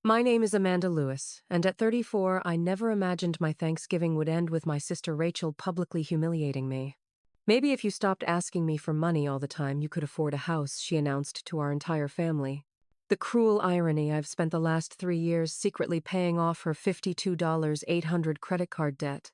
My name is Amanda Lewis, and at 34, I never imagined my Thanksgiving would end with my sister Rachel publicly humiliating me. Maybe if you stopped asking me for money all the time, you could afford a house, she announced to our entire family. The cruel irony: I've spent the last 3 years secretly paying off her $52,800 credit card debt.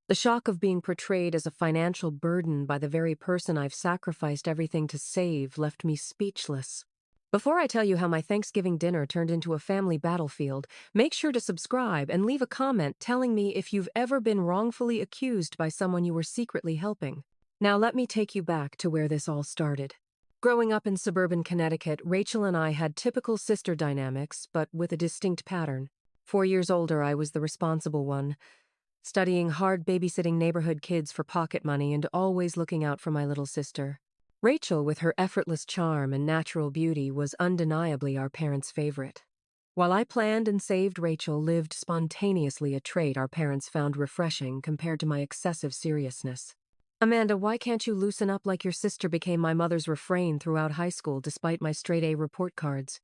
The shock of being portrayed as a financial burden by the very person I've sacrificed everything to save left me speechless. Before I tell you how my Thanksgiving dinner turned into a family battlefield, make sure to subscribe and leave a comment telling me if you've ever been wrongfully accused by someone you were secretly helping. Now let me take you back to where this all started. Growing up in suburban Connecticut, Rachel and I had typical sister dynamics, but with a distinct pattern. 4 years older, I was the responsible one, studying hard, babysitting neighborhood kids for pocket money and always looking out for my little sister. Rachel, with her effortless charm and natural beauty, was undeniably our parents' favorite. While I planned and saved, Rachel lived spontaneously, a trait our parents found refreshing compared to my excessive seriousness. "Amanda, why can't you loosen up like your sister?" became my mother's refrain throughout high school, despite my straight-A report cards.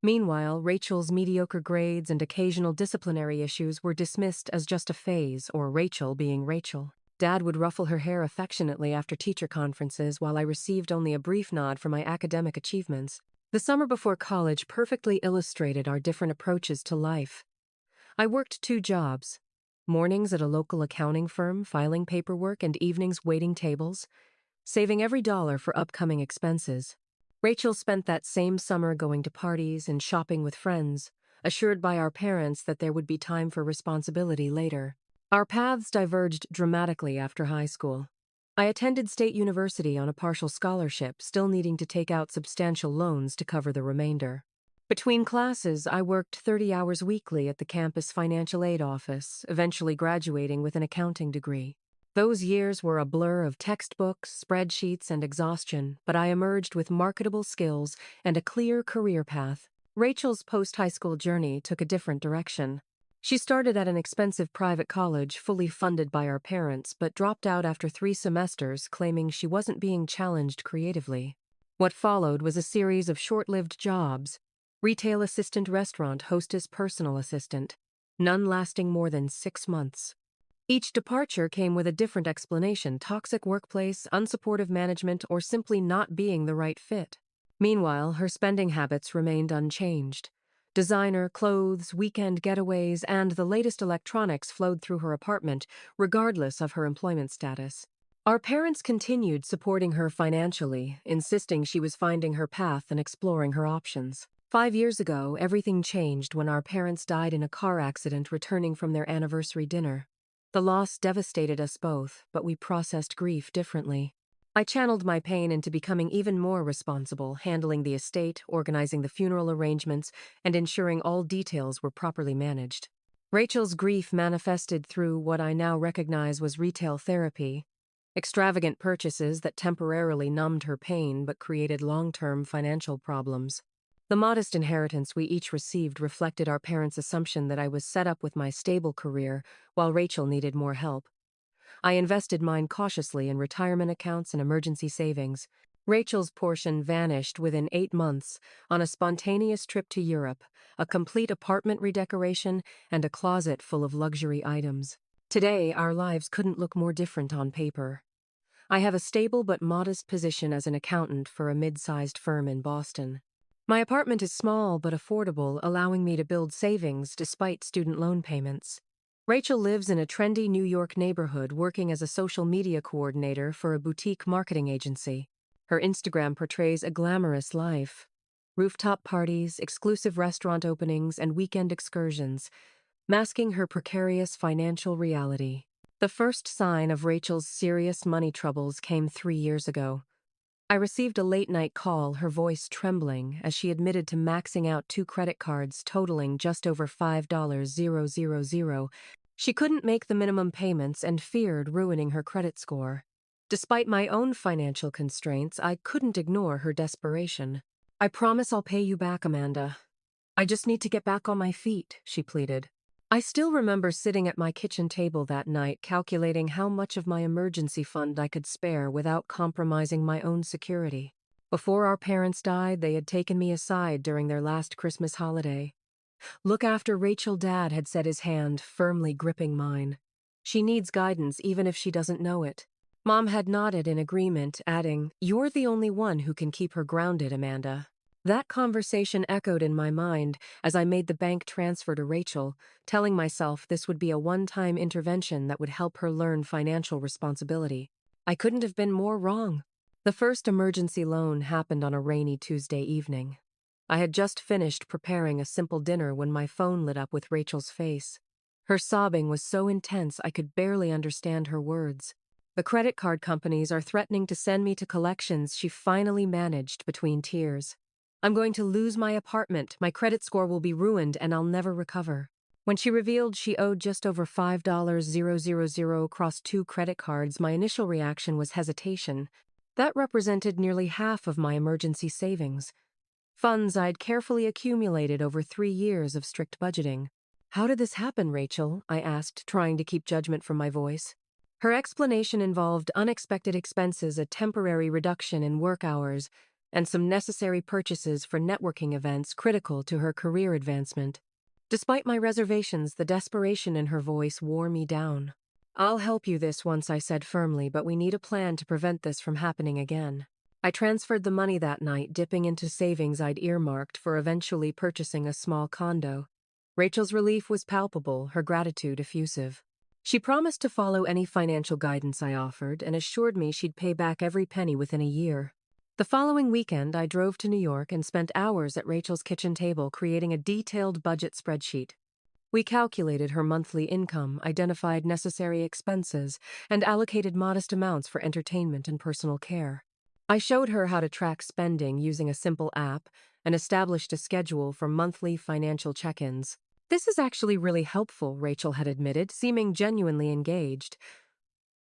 Meanwhile, Rachel's mediocre grades and occasional disciplinary issues were dismissed as just a phase, or Rachel being Rachel. Dad would ruffle her hair affectionately after teacher conferences, while I received only a brief nod for my academic achievements. The summer before college perfectly illustrated our different approaches to life. I worked 2 jobs: mornings at a local accounting firm, filing paperwork, and evenings waiting tables, saving every dollar for upcoming expenses. Rachel spent that same summer going to parties and shopping with friends, assured by our parents that there would be time for responsibility later. Our paths diverged dramatically after high school. I attended State University on a partial scholarship, still needing to take out substantial loans to cover the remainder. Between classes, I worked 30 hours weekly at the campus financial aid office, eventually graduating with an accounting degree. Those years were a blur of textbooks, spreadsheets, and exhaustion, but I emerged with marketable skills and a clear career path. Rachel's post-high school journey took a different direction. She started at an expensive private college, fully funded by our parents, but dropped out after 3 semesters, claiming she wasn't being challenged creatively. What followed was a series of short-lived jobs: retail assistant, restaurant hostess, personal assistant, none lasting more than 6 months. Each departure came with a different explanation: toxic workplace, unsupportive management, or simply not being the right fit. Meanwhile, her spending habits remained unchanged. Designer clothes, weekend getaways, and the latest electronics flowed through her apartment, regardless of her employment status. Our parents continued supporting her financially, insisting she was finding her path and exploring her options. 5 years ago, everything changed when our parents died in a car accident returning from their anniversary dinner. The loss devastated us both, but we processed grief differently. I channeled my pain into becoming even more responsible, handling the estate, organizing the funeral arrangements, and ensuring all details were properly managed. Rachel's grief manifested through what I now recognize was retail therapy: extravagant purchases that temporarily numbed her pain but created long-term financial problems. The modest inheritance we each received reflected our parents' assumption that I was set up with my stable career, while Rachel needed more help. I invested mine cautiously in retirement accounts and emergency savings. Rachel's portion vanished within 8 months on a spontaneous trip to Europe, a complete apartment redecoration, and a closet full of luxury items. Today, our lives couldn't look more different on paper. I have a stable but modest position as an accountant for a mid-sized firm in Boston. My apartment is small but affordable, allowing me to build savings despite student loan payments. Rachel lives in a trendy New York neighborhood, working as a social media coordinator for a boutique marketing agency. Her Instagram portrays a glamorous life: rooftop parties, exclusive restaurant openings, and weekend excursions, masking her precarious financial reality. The first sign of Rachel's serious money troubles came 3 years ago. I received a late-night call, her voice trembling, as she admitted to maxing out 2 credit cards totaling just over $5,000. She couldn't make the minimum payments and feared ruining her credit score. Despite my own financial constraints, I couldn't ignore her desperation. "I promise I'll pay you back, Amanda. I just need to get back on my feet," she pleaded. I still remember sitting at my kitchen table that night, calculating how much of my emergency fund I could spare without compromising my own security. Before our parents died, they had taken me aside during their last Christmas holiday. Look after Rachel, Dad had said, his hand firmly gripping mine. She needs guidance even if she doesn't know it. Mom had nodded in agreement, adding, "You're the only one who can keep her grounded, Amanda." That conversation echoed in my mind as I made the bank transfer to Rachel, telling myself this would be a one-time intervention that would help her learn financial responsibility. I couldn't have been more wrong. The first emergency loan happened on a rainy Tuesday evening. I had just finished preparing a simple dinner when my phone lit up with Rachel's face. Her sobbing was so intense I could barely understand her words. "The credit card companies are threatening to send me to collections," she finally managed between tears. "I'm going to lose my apartment, my credit score will be ruined, and I'll never recover." When she revealed she owed just over $5,000 across 2 credit cards, my initial reaction was hesitation. That represented nearly half of my emergency savings. Funds I'd carefully accumulated over 3 years of strict budgeting. "How did this happen, Rachel?" I asked, trying to keep judgment from my voice. Her explanation involved unexpected expenses, a temporary reduction in work hours, and some necessary purchases for networking events critical to her career advancement. Despite my reservations, the desperation in her voice wore me down. "I'll help you this once," I said firmly, "but we need a plan to prevent this from happening again." I transferred the money that night, dipping into savings I'd earmarked for eventually purchasing a small condo. Rachel's relief was palpable, her gratitude effusive. She promised to follow any financial guidance I offered and assured me she'd pay back every penny within a year. The following weekend, I drove to New York and spent hours at Rachel's kitchen table creating a detailed budget spreadsheet. We calculated her monthly income, identified necessary expenses, and allocated modest amounts for entertainment and personal care. I showed her how to track spending using a simple app and established a schedule for monthly financial check-ins. "This is actually really helpful," Rachel had admitted, seeming genuinely engaged.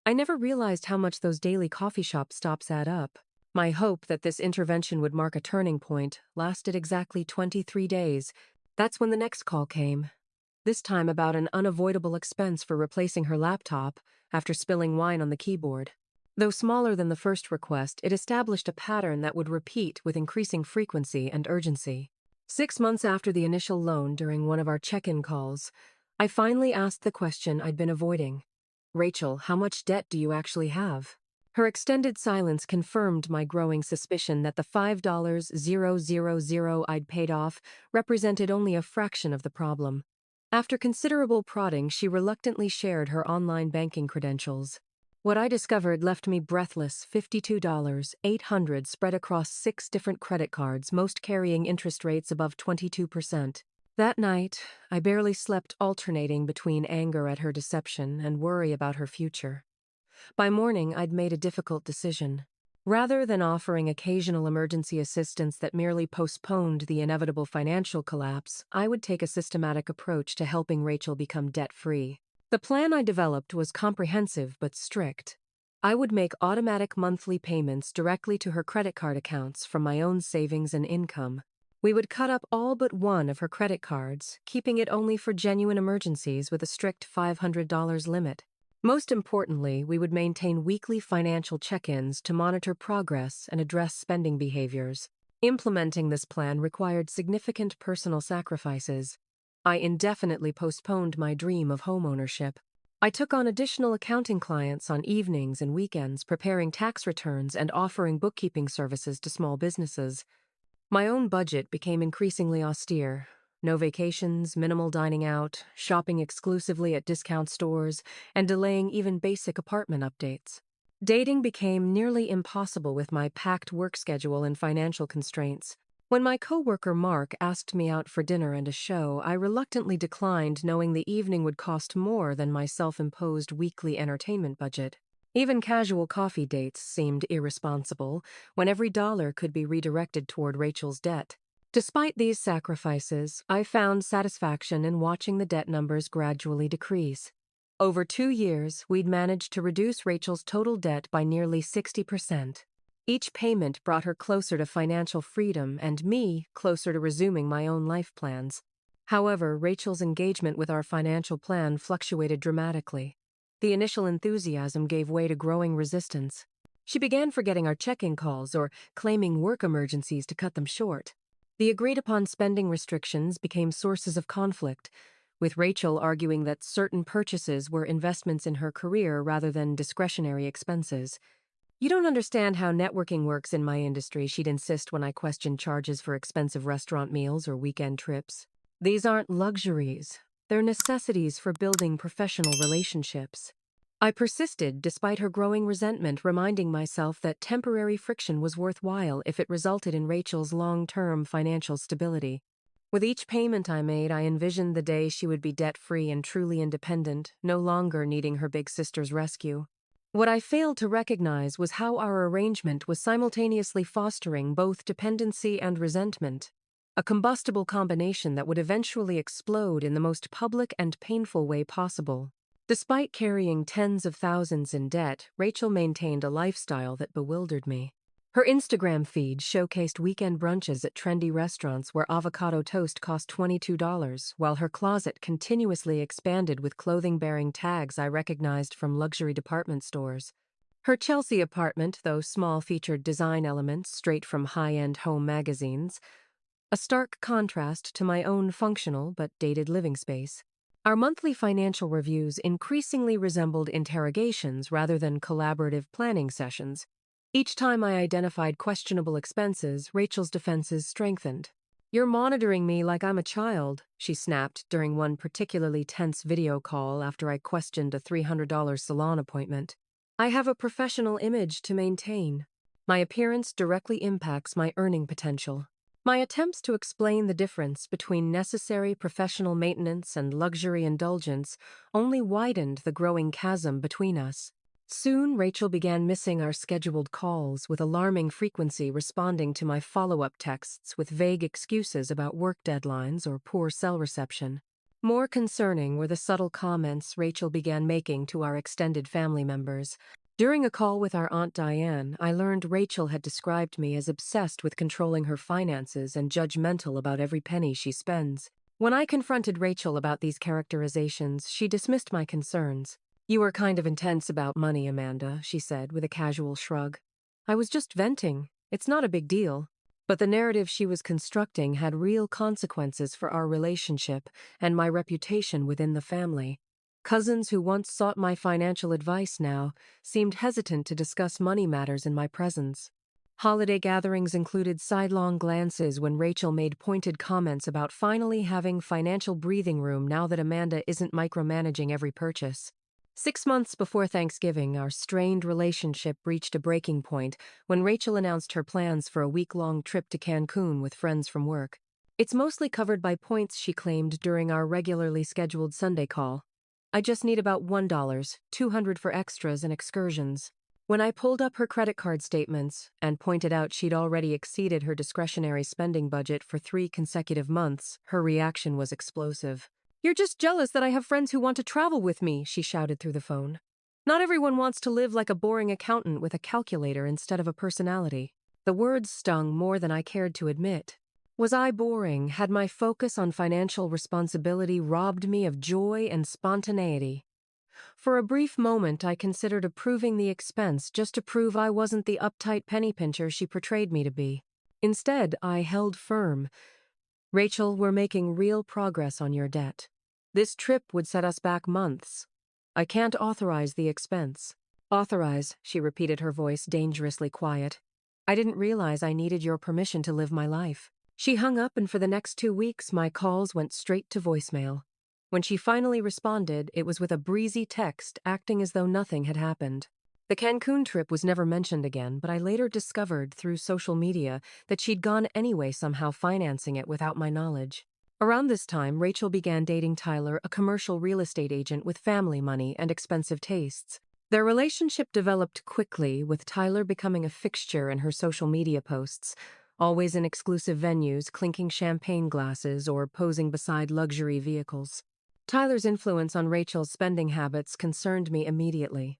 "I never realized how much those daily coffee shop stops add up." My hope that this intervention would mark a turning point lasted exactly 23 days. That's when the next call came. This time about an unavoidable expense for replacing her laptop after spilling wine on the keyboard. Though smaller than the first request, it established a pattern that would repeat with increasing frequency and urgency. 6 months after the initial loan, during one of our check-in calls, I finally asked the question I'd been avoiding. "Rachel, how much debt do you actually have?" Her extended silence confirmed my growing suspicion that the $5,000 I'd paid off represented only a fraction of the problem. After considerable prodding, she reluctantly shared her online banking credentials. What I discovered left me breathless. $52,800 spread across 6 different credit cards, most carrying interest rates above 22%. That night, I barely slept, alternating between anger at her deception and worry about her future. By morning, I'd made a difficult decision. Rather than offering occasional emergency assistance that merely postponed the inevitable financial collapse, I would take a systematic approach to helping Rachel become debt-free. The plan I developed was comprehensive but strict. I would make automatic monthly payments directly to her credit card accounts from my own savings and income. We would cut up all but one of her credit cards, keeping it only for genuine emergencies with a strict $500 limit. Most importantly, we would maintain weekly financial check-ins to monitor progress and address spending behaviors. Implementing this plan required significant personal sacrifices. I indefinitely postponed my dream of homeownership. I took on additional accounting clients on evenings and weekends, preparing tax returns and offering bookkeeping services to small businesses. My own budget became increasingly austere. No vacations, minimal dining out, shopping exclusively at discount stores, and delaying even basic apartment updates. Dating became nearly impossible with my packed work schedule and financial constraints. When my coworker Mark asked me out for dinner and a show, I reluctantly declined, knowing the evening would cost more than my self-imposed weekly entertainment budget. Even casual coffee dates seemed irresponsible, when every dollar could be redirected toward Rachel's debt. Despite these sacrifices, I found satisfaction in watching the debt numbers gradually decrease. Over 2 years, we'd managed to reduce Rachel's total debt by nearly 60%. Each payment brought her closer to financial freedom and me closer to resuming my own life plans. However, Rachel's engagement with our financial plan fluctuated dramatically. The initial enthusiasm gave way to growing resistance. She began forgetting our check-in calls or claiming work emergencies to cut them short. The agreed-upon spending restrictions became sources of conflict, with Rachel arguing that certain purchases were investments in her career rather than discretionary expenses. "You don't understand how networking works in my industry," she'd insist when I questioned charges for expensive restaurant meals or weekend trips. "These aren't luxuries. They're necessities for building professional relationships." I persisted despite her growing resentment, reminding myself that temporary friction was worthwhile if it resulted in Rachel's long-term financial stability. With each payment I made, I envisioned the day she would be debt-free and truly independent, no longer needing her big sister's rescue. What I failed to recognize was how our arrangement was simultaneously fostering both dependency and resentment, a combustible combination that would eventually explode in the most public and painful way possible. Despite carrying tens of thousands in debt, Rachel maintained a lifestyle that bewildered me. Her Instagram feed showcased weekend brunches at trendy restaurants where avocado toast cost $22, while her closet continuously expanded with clothing bearing tags I recognized from luxury department stores. Her Chelsea apartment, though small, featured design elements straight from high-end home magazines, a stark contrast to my own functional but dated living space. Our monthly financial reviews increasingly resembled interrogations rather than collaborative planning sessions. Each time I identified questionable expenses, Rachel's defenses strengthened. "You're monitoring me like I'm a child," she snapped during one particularly tense video call after I questioned a $300 salon appointment. "I have a professional image to maintain. My appearance directly impacts my earning potential." My attempts to explain the difference between necessary professional maintenance and luxury indulgence only widened the growing chasm between us. Soon, Rachel began missing our scheduled calls with alarming frequency, responding to my follow-up texts with vague excuses about work deadlines or poor cell reception. More concerning were the subtle comments Rachel began making to our extended family members. During a call with our Aunt Diane, I learned Rachel had described me as obsessed with controlling her finances and judgmental about every penny she spends. When I confronted Rachel about these characterizations, she dismissed my concerns. "You are kind of intense about money, Amanda," she said with a casual shrug. I was just venting. It's not a big deal. But the narrative she was constructing had real consequences for our relationship and my reputation within the family. Cousins who once sought my financial advice now seemed hesitant to discuss money matters in my presence. Holiday gatherings included sidelong glances when Rachel made pointed comments about finally having financial breathing room now that Amanda isn't micromanaging every purchase. 6 months before Thanksgiving, our strained relationship reached a breaking point when Rachel announced her plans for a week-long trip to Cancun with friends from work. "It's mostly covered by points," she claimed during our regularly scheduled Sunday call. "I just need about $1, $200 for extras and excursions." When I pulled up her credit card statements and pointed out she'd already exceeded her discretionary spending budget for 3 consecutive months, her reaction was explosive. "You're just jealous that I have friends who want to travel with me," she shouted through the phone. "Not everyone wants to live like a boring accountant with a calculator instead of a personality." The words stung more than I cared to admit. Was I boring? Had my focus on financial responsibility robbed me of joy and spontaneity? For a brief moment, I considered approving the expense just to prove I wasn't the uptight penny pincher she portrayed me to be. Instead, I held firm. "Rachel, we're making real progress on your debt. This trip would set us back months. I can't authorize the expense." "Authorize," she repeated, her voice dangerously quiet. "I didn't realize I needed your permission to live my life." She hung up, and for the next 2 weeks, my calls went straight to voicemail. When she finally responded, it was with a breezy text, acting as though nothing had happened. The Cancun trip was never mentioned again, but I later discovered through social media that she'd gone anyway, somehow financing it without my knowledge. Around this time, Rachel began dating Tyler, a commercial real estate agent with family money and expensive tastes. Their relationship developed quickly, with Tyler becoming a fixture in her social media posts, always in exclusive venues, clinking champagne glasses or posing beside luxury vehicles. Tyler's influence on Rachel's spending habits concerned me immediately.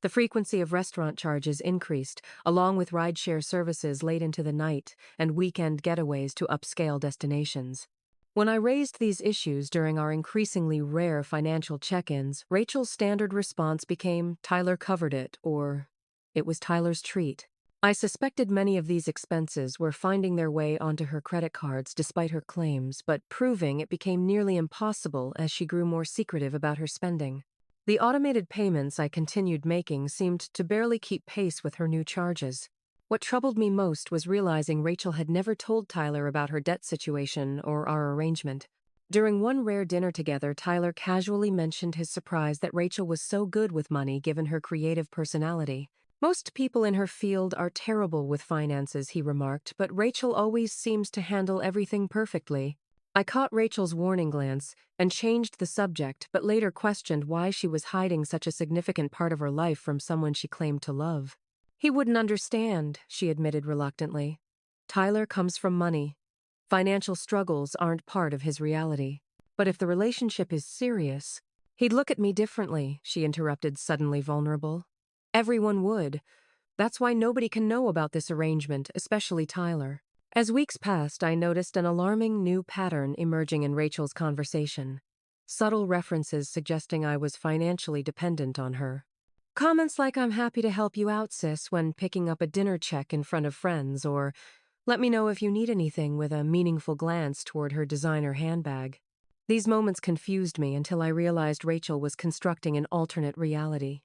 The frequency of restaurant charges increased, along with rideshare services late into the night and weekend getaways to upscale destinations. When I raised these issues during our increasingly rare financial check-ins, Rachel's standard response became, "Tyler covered it," or "it was Tyler's treat." I suspected many of these expenses were finding their way onto her credit cards despite her claims, but proving it became nearly impossible as she grew more secretive about her spending. The automated payments I continued making seemed to barely keep pace with her new charges. What troubled me most was realizing Rachel had never told Tyler about her debt situation or our arrangement. During one rare dinner together, Tyler casually mentioned his surprise that Rachel was so good with money given her creative personality. Most people in her field are terrible with finances, he remarked, but Rachel always seems to handle everything perfectly. I caught Rachel's warning glance and changed the subject, but later questioned why she was hiding such a significant part of her life from someone she claimed to love. He wouldn't understand, she admitted reluctantly. Tyler comes from money. Financial struggles aren't part of his reality. But if the relationship is serious, he'd look at me differently, she interrupted, suddenly vulnerable. Everyone would. That's why nobody can know about this arrangement, especially Tyler. As weeks passed, I noticed an alarming new pattern emerging in Rachel's conversation. Subtle references suggesting I was financially dependent on her. Comments like "I'm happy to help you out, sis," when picking up a dinner check in front of friends, or "let me know if you need anything," with a meaningful glance toward her designer handbag. These moments confused me until I realized Rachel was constructing an alternate reality.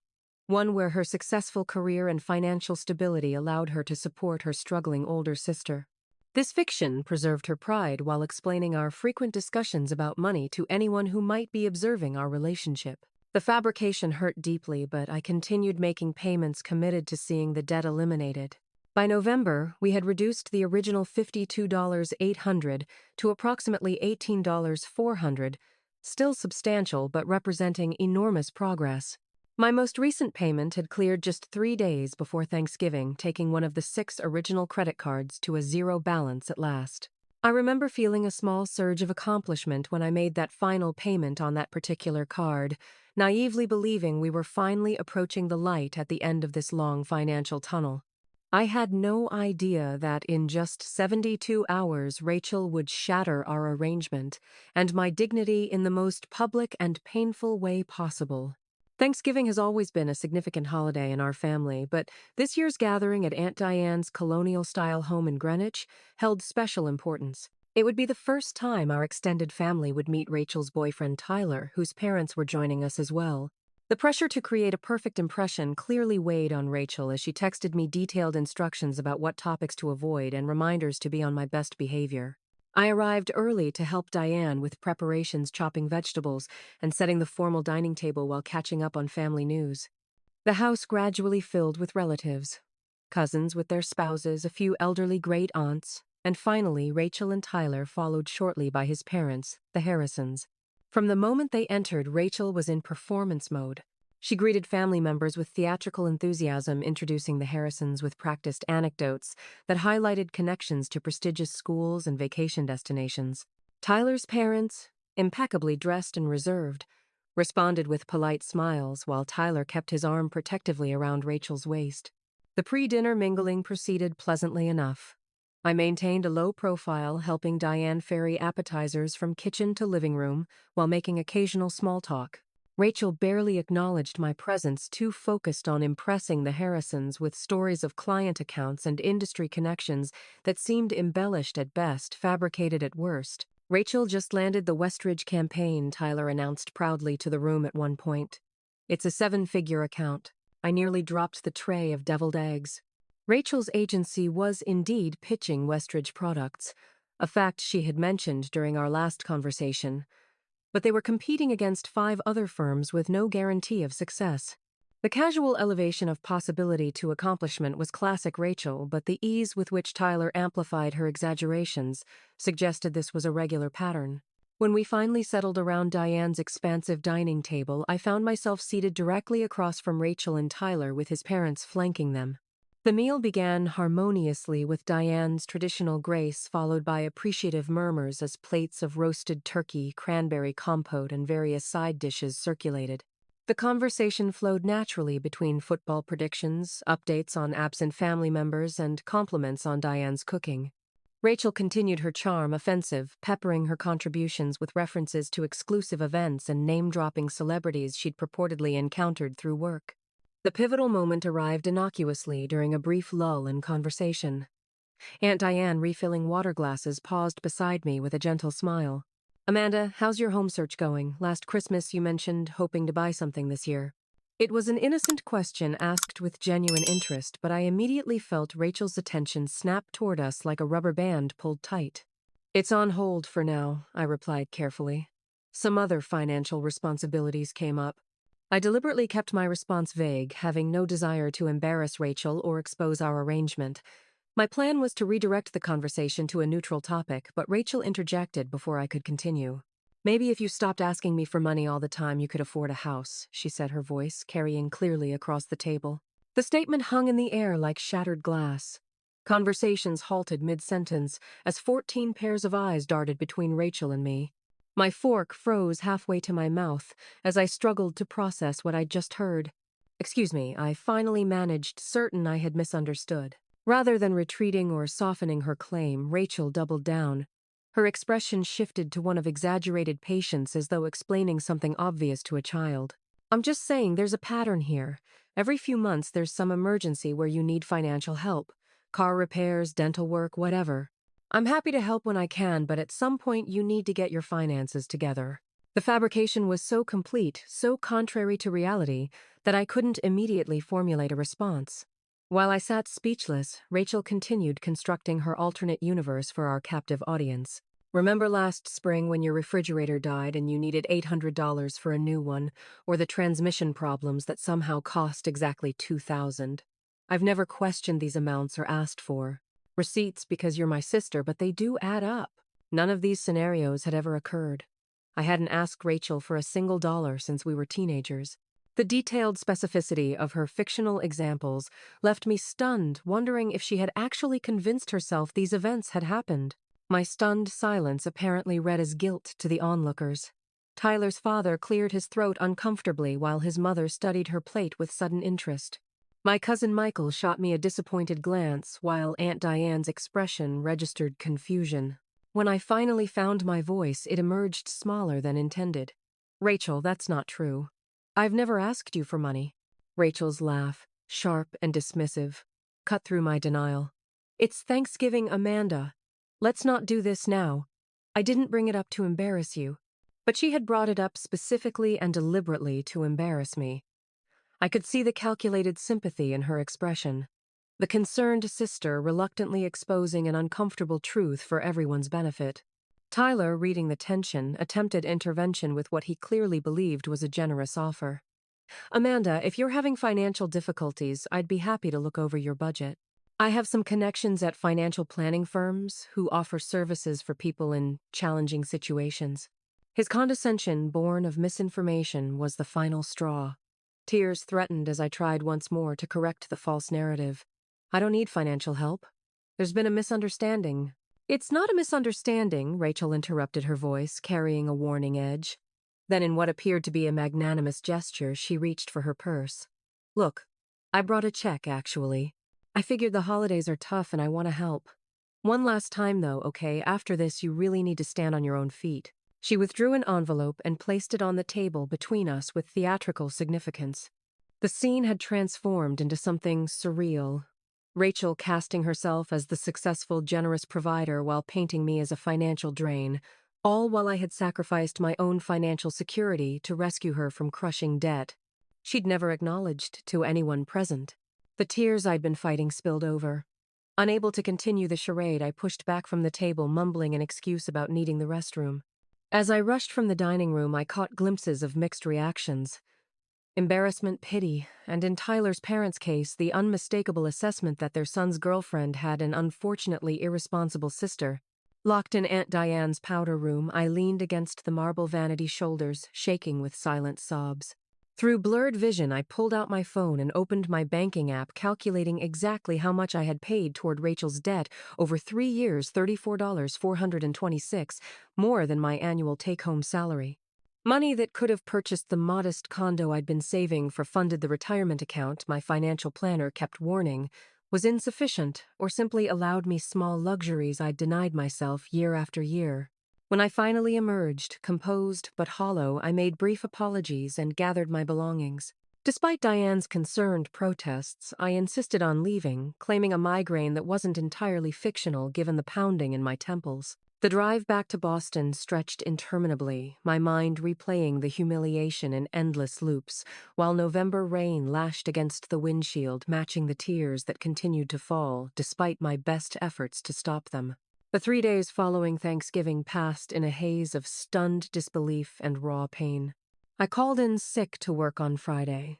One where her successful career and financial stability allowed her to support her struggling older sister. This fiction preserved her pride while explaining our frequent discussions about money to anyone who might be observing our relationship. The fabrication hurt deeply, but I continued making payments committed to seeing the debt eliminated. By November, we had reduced the original $52,800 to approximately $18,400, still substantial but representing enormous progress. My most recent payment had cleared just 3 days before Thanksgiving, taking one of the 6 original credit cards to a zero balance at last. I remember feeling a small surge of accomplishment when I made that final payment on that particular card, naively believing we were finally approaching the light at the end of this long financial tunnel. I had no idea that in just 72 hours Rachel would shatter our arrangement and my dignity in the most public and painful way possible. Thanksgiving has always been a significant holiday in our family, but this year's gathering at Aunt Diane's colonial-style home in Greenwich held special importance. It would be the first time our extended family would meet Rachel's boyfriend Tyler, whose parents were joining us as well. The pressure to create a perfect impression clearly weighed on Rachel as she texted me detailed instructions about what topics to avoid and reminders to be on my best behavior. I arrived early to help Diane with preparations, chopping vegetables, and setting the formal dining table while catching up on family news. The house gradually filled with relatives, cousins with their spouses, a few elderly great-aunts, and finally Rachel and Tyler followed shortly by his parents, the Harrisons. From the moment they entered, Rachel was in performance mode. She greeted family members with theatrical enthusiasm, introducing the Harrisons with practiced anecdotes that highlighted connections to prestigious schools and vacation destinations. Tyler's parents, impeccably dressed and reserved, responded with polite smiles while Tyler kept his arm protectively around Rachel's waist. The pre-dinner mingling proceeded pleasantly enough. I maintained a low profile, helping Diane ferry appetizers from kitchen to living room while making occasional small talk. Rachel barely acknowledged my presence, too focused on impressing the Harrisons with stories of client accounts and industry connections that seemed embellished at best, fabricated at worst. Rachel just landed the Westridge campaign, Tyler announced proudly to the room at one point. It's a 7-figure account. I nearly dropped the tray of deviled eggs. Rachel's agency was indeed pitching Westridge products, a fact she had mentioned during our last conversation, but they were competing against 5 other firms with no guarantee of success. The casual elevation of possibility to accomplishment was classic Rachel, but the ease with which Tyler amplified her exaggerations suggested this was a regular pattern. When we finally settled around Diane's expansive dining table, I found myself seated directly across from Rachel and Tyler, with his parents flanking them. The meal began harmoniously with Diane's traditional grace, followed by appreciative murmurs as plates of roasted turkey, cranberry compote, and various side dishes circulated. The conversation flowed naturally between football predictions, updates on absent family members, and compliments on Diane's cooking. Rachel continued her charm, offensive, peppering her contributions with references to exclusive events and name-dropping celebrities she'd purportedly encountered through work. The pivotal moment arrived innocuously during a brief lull in conversation. Aunt Diane, refilling water glasses, paused beside me with a gentle smile. "Amanda, how's your home search going? Last Christmas you mentioned hoping to buy something this year." It was an innocent question asked with genuine interest, but I immediately felt Rachel's attention snap toward us like a rubber band pulled tight. "It's on hold for now," I replied carefully. "Some other financial responsibilities came up." I deliberately kept my response vague, having no desire to embarrass Rachel or expose our arrangement. My plan was to redirect the conversation to a neutral topic, but Rachel interjected before I could continue. "Maybe if you stopped asking me for money all the time, you could afford a house," she said, her voice carrying clearly across the table. The statement hung in the air like shattered glass. Conversations halted mid-sentence as 14 pairs of eyes darted between Rachel and me. My fork froze halfway to my mouth as I struggled to process what I'd just heard. "Excuse me," I finally managed, certain I had misunderstood. Rather than retreating or softening her claim, Rachel doubled down. Her expression shifted to one of exaggerated patience, as though explaining something obvious to a child. "I'm just saying there's a pattern here. Every few months there's some emergency where you need financial help. Car repairs, dental work, whatever. I'm happy to help when I can, but at some point you need to get your finances together." The fabrication was so complete, so contrary to reality, that I couldn't immediately formulate a response. While I sat speechless, Rachel continued constructing her alternate universe for our captive audience. "Remember last spring when your refrigerator died and you needed $800 for a new one, or the transmission problems that somehow cost exactly $2,000? I've never questioned these amounts or asked for receipts because you're my sister, but they do add up." None of these scenarios had ever occurred. I hadn't asked Rachel for a single dollar since we were teenagers. The detailed specificity of her fictional examples left me stunned, wondering if she had actually convinced herself these events had happened. My stunned silence apparently read as guilt to the onlookers. Tyler's father cleared his throat uncomfortably while his mother studied her plate with sudden interest. My cousin Michael shot me a disappointed glance, while Aunt Diane's expression registered confusion. When I finally found my voice, it emerged smaller than intended. "Rachel, that's not true. I've never asked you for money." Rachel's laugh, sharp and dismissive, cut through my denial. "It's Thanksgiving, Amanda. Let's not do this now. I didn't bring it up to embarrass you." But she had brought it up specifically and deliberately to embarrass me. I could see the calculated sympathy in her expression. The concerned sister reluctantly exposing an uncomfortable truth for everyone's benefit. Tyler, reading the tension, attempted intervention with what he clearly believed was a generous offer. "Amanda, if you're having financial difficulties, I'd be happy to look over your budget. I have some connections at financial planning firms who offer services for people in challenging situations." His condescension, born of misinformation, was the final straw. Tears threatened as I tried once more to correct the false narrative. "I don't need financial help. There's been a misunderstanding." "It's not a misunderstanding," Rachel interrupted, her voice carrying a warning edge. Then, in what appeared to be a magnanimous gesture, she reached for her purse. "Look, I brought a check, actually. I figured the holidays are tough and I want to help. One last time, though, okay? After this, you really need to stand on your own feet." She withdrew an envelope and placed it on the table between us with theatrical significance. The scene had transformed into something surreal. Rachel casting herself as the successful, generous provider while painting me as a financial drain, all while I had sacrificed my own financial security to rescue her from crushing debt. She'd never acknowledged to anyone present. The tears I'd been fighting spilled over. Unable to continue the charade, I pushed back from the table, mumbling an excuse about needing the restroom. As I rushed from the dining room, I caught glimpses of mixed reactions. Embarrassment, pity, and in Tyler's parents' case, the unmistakable assessment that their son's girlfriend had an unfortunately irresponsible sister. Locked in Aunt Diane's powder room, I leaned against the marble vanity shoulders, shaking with silent sobs. Through blurred vision, I pulled out my phone and opened my banking app, calculating exactly how much I had paid toward Rachel's debt over 3 years, $34,426, more than my annual take-home salary. Money that could have purchased the modest condo I'd been saving for funded the retirement account my financial planner kept warning was insufficient, or simply allowed me small luxuries I'd denied myself year after year. When I finally emerged, composed but hollow, I made brief apologies and gathered my belongings. Despite Diane's concerned protests, I insisted on leaving, claiming a migraine that wasn't entirely fictional given the pounding in my temples. The drive back to Boston stretched interminably, my mind replaying the humiliation in endless loops, while November rain lashed against the windshield, matching the tears that continued to fall, despite my best efforts to stop them. The 3 days following Thanksgiving passed in a haze of stunned disbelief and raw pain. I called in sick to work on Friday.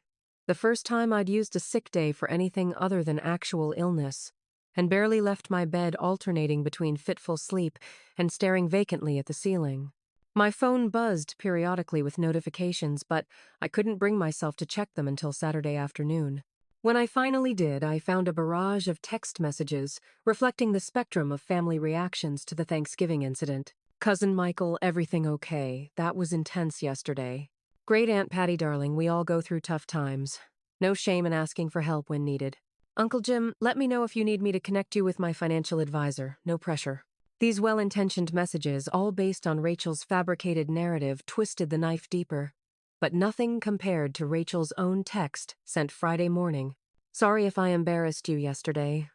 The first time I'd used a sick day for anything other than actual illness, and barely left my bed alternating between fitful sleep and staring vacantly at the ceiling. My phone buzzed periodically with notifications, but I couldn't bring myself to check them until Saturday afternoon. When I finally did, I found a barrage of text messages reflecting the spectrum of family reactions to the Thanksgiving incident. Cousin Michael, everything okay? That was intense yesterday. Great Aunt Patty, darling, we all go through tough times. No shame in asking for help when needed. Uncle Jim, let me know if you need me to connect you with my financial advisor. No pressure. These well-intentioned messages, all based on Rachel's fabricated narrative, twisted the knife deeper. But nothing compared to Rachel's own text sent Friday morning. Sorry if I embarrassed you yesterday.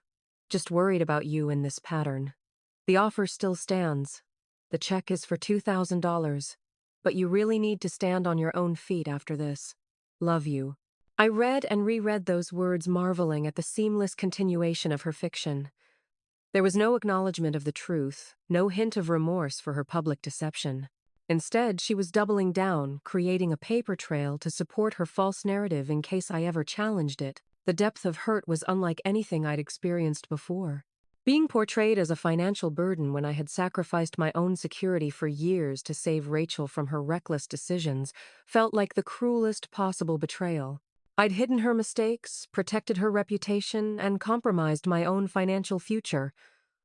Just worried about you in this pattern. The offer still stands. The check is for $2,000. But you really need to stand on your own feet after this. Love you. I read and reread those words, marveling at the seamless continuation of her fiction. There was no acknowledgement of the truth, no hint of remorse for her public deception. Instead, she was doubling down, creating a paper trail to support her false narrative in case I ever challenged it. The depth of hurt was unlike anything I'd experienced before. Being portrayed as a financial burden when I had sacrificed my own security for years to save Rachel from her reckless decisions felt like the cruelest possible betrayal. I'd hidden her mistakes, protected her reputation, and compromised my own financial future,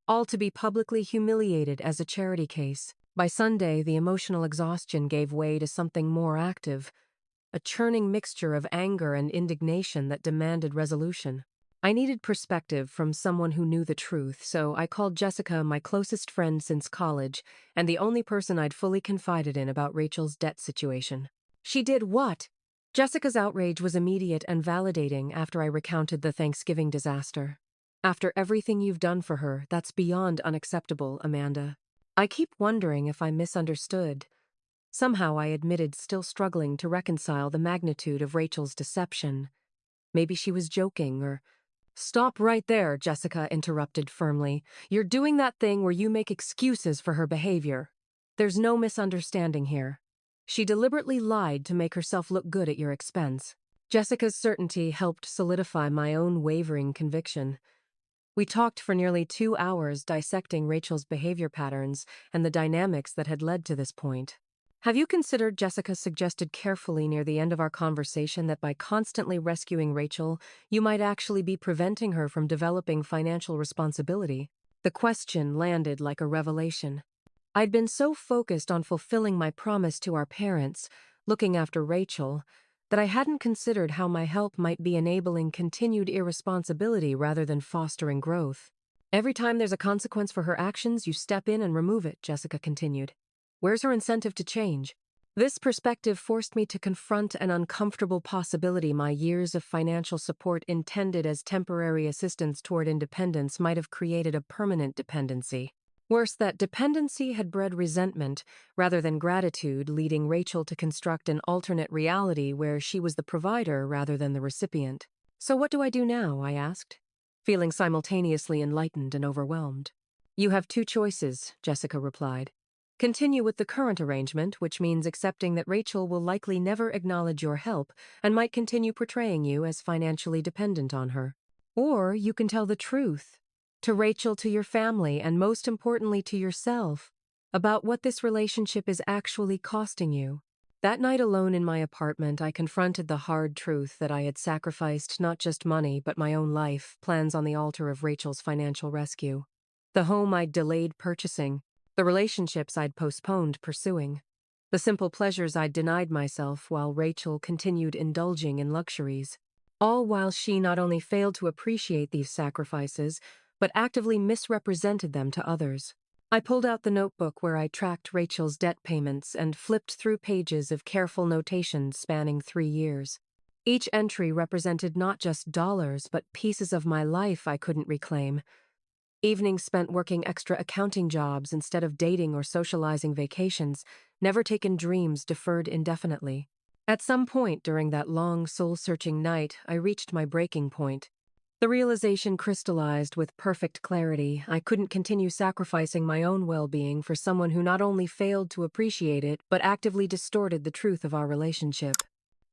all to be publicly humiliated as a charity case. By Sunday, the emotional exhaustion gave way to something more active, a churning mixture of anger and indignation that demanded resolution. I needed perspective from someone who knew the truth, so I called Jessica, my closest friend since college, and the only person I'd fully confided in about Rachel's debt situation. She did what? Jessica's outrage was immediate and validating after I recounted the Thanksgiving disaster. After everything you've done for her, that's beyond unacceptable, Amanda. I keep wondering if I misunderstood. Somehow I admitted, still struggling to reconcile the magnitude of Rachel's deception. Maybe she was joking or... Stop right there, Jessica interrupted firmly. You're doing that thing where you make excuses for her behavior. There's no misunderstanding here. She deliberately lied to make herself look good at your expense. Jessica's certainty helped solidify my own wavering conviction. We talked for nearly 2 hours dissecting Rachel's behavior patterns and the dynamics that had led to this point. Have you considered, Jessica suggested carefully near the end of our conversation, that by constantly rescuing Rachel, you might actually be preventing her from developing financial responsibility? The question landed like a revelation. I'd been so focused on fulfilling my promise to our parents, looking after Rachel, that I hadn't considered how my help might be enabling continued irresponsibility rather than fostering growth. Every time there's a consequence for her actions, you step in and remove it, Jessica continued. Where's her incentive to change? This perspective forced me to confront an uncomfortable possibility. My years of financial support intended as temporary assistance toward independence might have created a permanent dependency. Worse, that dependency had bred resentment rather than gratitude, leading Rachel to construct an alternate reality where she was the provider rather than the recipient. So what do I do now? I asked, feeling simultaneously enlightened and overwhelmed. You have 2 choices, Jessica replied. Continue with the current arrangement, which means accepting that Rachel will likely never acknowledge your help and might continue portraying you as financially dependent on her. Or you can tell the truth, to Rachel, to your family, and most importantly to yourself, about what this relationship is actually costing you. That night alone in my apartment, I confronted the hard truth that I had sacrificed not just money but my own life, plans on the altar of Rachel's financial rescue. The home I'd delayed purchasing, the relationships I'd postponed pursuing, the simple pleasures I'd denied myself while Rachel continued indulging in luxuries. All while she not only failed to appreciate these sacrifices, but actively misrepresented them to others. I pulled out the notebook where I tracked Rachel's debt payments and flipped through pages of careful notations spanning 3 years. Each entry represented not just dollars, but pieces of my life I couldn't reclaim. Evenings spent working extra accounting jobs instead of dating or socializing vacations, never taken dreams deferred indefinitely. At some point during that long, soul-searching night, I reached my breaking point. The realization crystallized with perfect clarity. I couldn't continue sacrificing my own well-being for someone who not only failed to appreciate it, but actively distorted the truth of our relationship.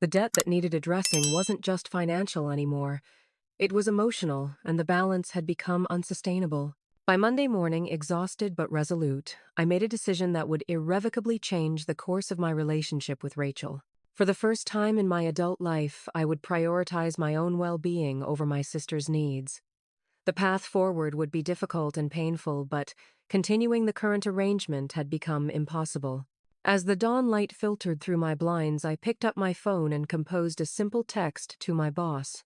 The debt that needed addressing wasn't just financial anymore. It was emotional, and the balance had become unsustainable. By Monday morning, exhausted but resolute, I made a decision that would irrevocably change the course of my relationship with Rachel. For the first time in my adult life, I would prioritize my own well-being over my sister's needs. The path forward would be difficult and painful, but continuing the current arrangement had become impossible. As the dawn light filtered through my blinds, I picked up my phone and composed a simple text to my boss.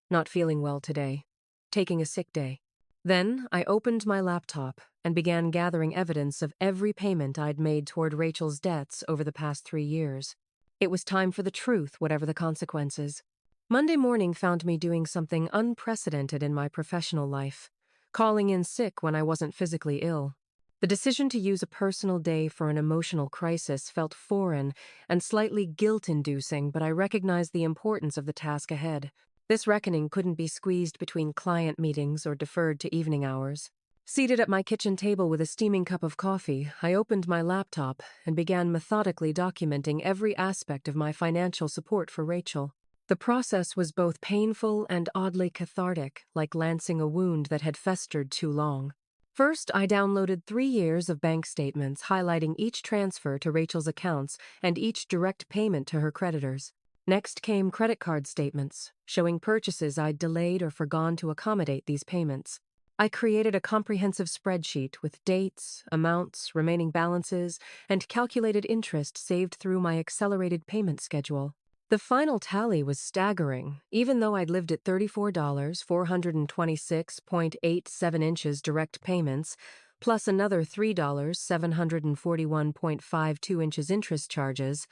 Not feeling well today. Taking a sick day. Then I opened my laptop and began gathering evidence of every payment I'd made toward Rachel's debts over the past 3 years. It was time for the truth, whatever the consequences. Monday morning found me doing something unprecedented in my professional life, calling in sick when I wasn't physically ill. The decision to use a personal day for an emotional crisis felt foreign and slightly guilt-inducing, but I recognized the importance of the task ahead. This reckoning couldn't be squeezed between client meetings or deferred to evening hours. Seated at my kitchen table with a steaming cup of coffee, I opened my laptop and began methodically documenting every aspect of my financial support for Rachel. The process was both painful and oddly cathartic, like lancing a wound that had festered too long. First, I downloaded 3 years of bank statements highlighting each transfer to Rachel's accounts and each direct payment to her creditors. Next came credit card statements, showing purchases I'd delayed or forgone to accommodate these payments. I created a comprehensive spreadsheet with dates, amounts, remaining balances, and calculated interest saved through my accelerated payment schedule. The final tally was staggering. Even though I'd lived at $34, 426.87 inches direct payments, plus another $3, 741.52 inches interest charges,